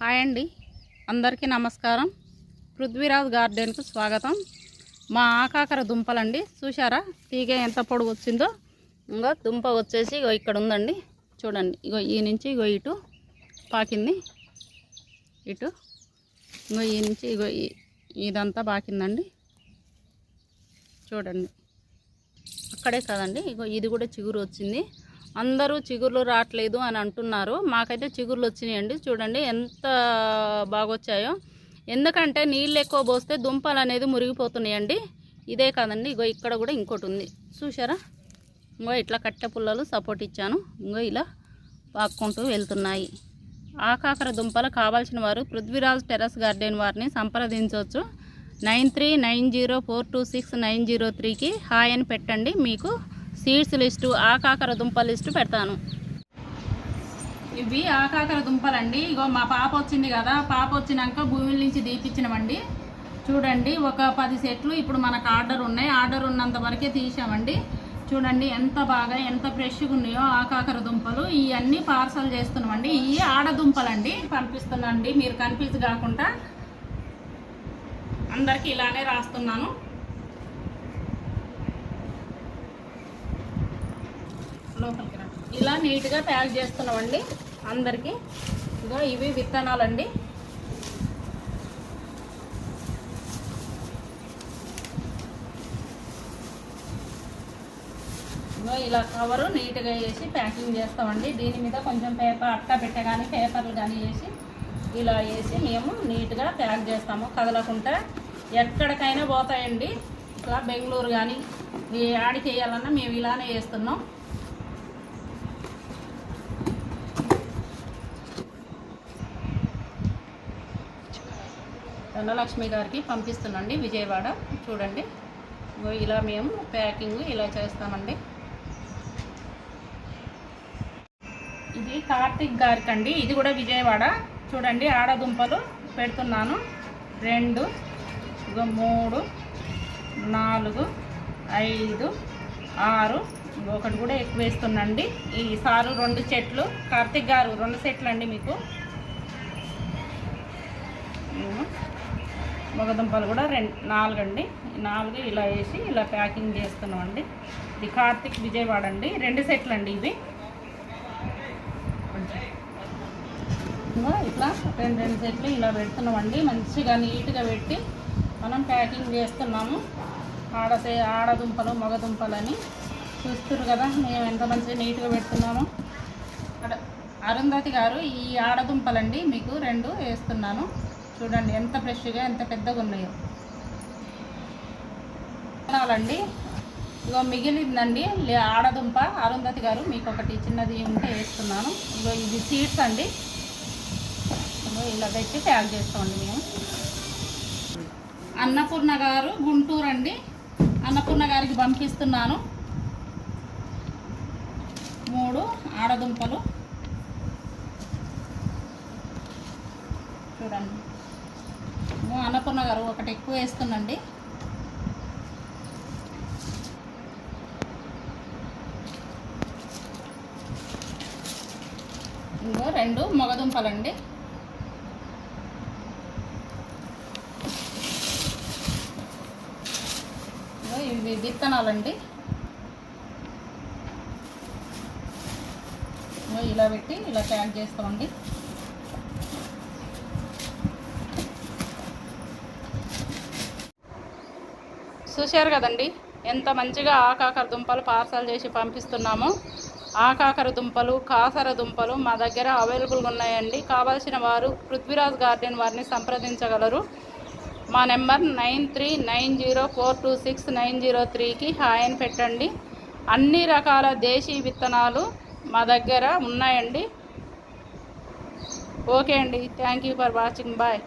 Hi అండి, అందరికీ నమస్కారం. పృథ్వీరాజ్ గార్డెన్కు స్వాగతం. మా ఆకాకర దుంపలండి, చూసారా తీగ ఎంత పొడుగు వచ్చిందో. ఇంకో దుంప వచ్చేసి ఇగో ఇక్కడ ఉందండి, చూడండి. ఇగో ఈ నుంచి ఇగో ఇటు పాకింది, ఇటు ఇంకో ఈ నుంచి ఇగో ఇదంతా పాకిందండి, చూడండి. అక్కడే కదండి, ఇగో ఇది కూడా చిగురు వచ్చింది. అందరూ చిగుర్లు రావట్లేదు అని అంటున్నారు, మాకైతే చిగుర్లు వచ్చినాయండి. చూడండి ఎంత బాగా వచ్చాయో. ఎందుకంటే నీళ్ళు ఎక్కువ పోస్తే దుంపలు అనేది మురిగిపోతున్నాయండి. ఇదే కాదండి, ఇగో ఇక్కడ కూడా ఇంకోటి ఉంది, చూసారా. ఇంకో ఇట్లా కట్టె పుల్లలు సపోర్ట్ ఇచ్చాను, ఇంకో ఇలా పాక్కుంటూ వెళ్తున్నాయి. ఆకాకర దుంపలు కావాల్సిన వారు పృథ్వీరాజ్ టెర్రస్ గార్డెన్ వారిని సంప్రదించవచ్చు. 9390426903కి హాయ్ అని పెట్టండి. మీకు సీడ్స్ లిస్టు, ఆకాకర దుంప లిస్టు పెడతాను. ఇవి ఆకాకర దుంపలండి. ఇగో మా పాప వచ్చింది కదా, పాప వచ్చినాక భూమిల నుంచి తీపిచ్చినామండి. చూడండి, ఒక 10 సెట్లు ఇప్పుడు మనకు ఆర్డర్ ఉన్నాయి. ఆర్డర్ ఉన్నంత వరకే తీసామండి. చూడండి ఎంత బాగా, ఎంత ఫ్రెష్గా ఉన్నాయో ఆకాకర దుంపలు. ఇవన్నీ పార్సల్ చేస్తున్నామండి. ఇవి ఆడదుంపలండి, పంపిస్తున్నాండి. మీరు కన్ఫ్యూజ్ కాకుండా అందరికీ ఇలానే రాస్తున్నాను. లోపలికి రా. ఇలా నీట్గా ప్యాక్ చేస్తున్నామండి అందరికీ. ఇగో ఇవి విత్తనాలండి. ఇగో ఇలా కవరు నీట్గా వేసి ప్యాకింగ్ చేస్తామండి. దీని మీద కొంచెం పేపర్ అట్ట పెట్టే కానీ పేపర్లు కానీ వేసి ఇలా వేసి మేము నీట్గా ప్యాక్ చేస్తాము. కదలకుండా ఎక్కడికైనా పోతాయండి. ఇట్లా బెంగళూరు కానీ యాడ్ చేయాలన్నా మేము ఇలానే చేస్తున్నాం. ధనలక్ష్మి గారికి పంపిస్తున్నాండి, విజయవాడ. చూడండి, ఇలా మేము ప్యాకింగ్ ఇలా చేస్తామండి. ఇది కార్తిక్ గారికి అండి, ఇది కూడా విజయవాడ. చూడండి, ఆడదుంపలు పెడుతున్నాను. 2, 3, 4, 5, 6, ఒకటి కూడా ఎక్కువ వేస్తున్నాండి. ఈసారి 2 చెట్లు. కార్తిక్ గారు 2 సెట్లు అండి మీకు. మగదుంపలు కూడా 4 అండి. 4 ఇలా వేసి ఇలా ప్యాకింగ్ చేస్తున్నామండి. ఇది కార్తిక్ విజయవాడ అండి. 2 సెట్లు అండి ఇవి. ఇట్లా 2 సెట్లు ఇలా పెడుతున్నామండి. మంచిగా నీట్గా పెట్టి మనం ప్యాకింగ్ చేస్తున్నాము. ఆడదుంపలు మగదుంపలని చూస్తున్నారు కదా, మేము ఎంత మంచిగా నీట్గా పెడుతున్నాము. అరుంధతి గారు ఈ ఆడదుంపలండి మీకు 2 వేస్తున్నాను. చూడండి ఎంత ఫ్రెష్గా, ఎంత పెద్దగా ఉన్నాయో. విత్తనాలండి, ఇగో మిగిలిందండి ఆడదుంప. అరుంధతి గారు మీకు ఒకటి చిన్నది ఉంటే వేస్తున్నాను. ఇగో ఇది సీడ్స్ అండి. ఇగో ఇలా పెట్టి ప్యాక్ చేస్తామండి మేము. అన్నపూర్ణ గారు గుంటూరు అండి. అన్నపూర్ణ గారికి పంపిస్తున్నాను 3 ఆడదుంపలు. చూడండి, అన్నపూర్ణ గారు ఒకటి ఎక్కువ వేస్తుందండి. ఇంకో 2 మగదుంపలండి. ఇవి విత్తనాలండి. ఇలా పెట్టి ఇలా ప్యాక్ చేస్తామండి. చూశారు కదండి, ఎంత మంచిగా ఆకాకర దుంపలు పార్సల్ చేసి పంపిస్తున్నాము. ఆకాకర దుంపలు, కాసర దుంపలు మా దగ్గర అవైలబుల్గా ఉన్నాయండి. కావాల్సిన వారు పృథ్వీరాజ్ గార్డెన్ వారిని సంప్రదించగలరు. మా నెంబర్ 9390426903కి హాయ్ అని పెట్టండి. అన్ని రకాల దేశీ విత్తనాలు మా దగ్గర ఉన్నాయండి. ఓకే అండి, thank you for watching. Bye.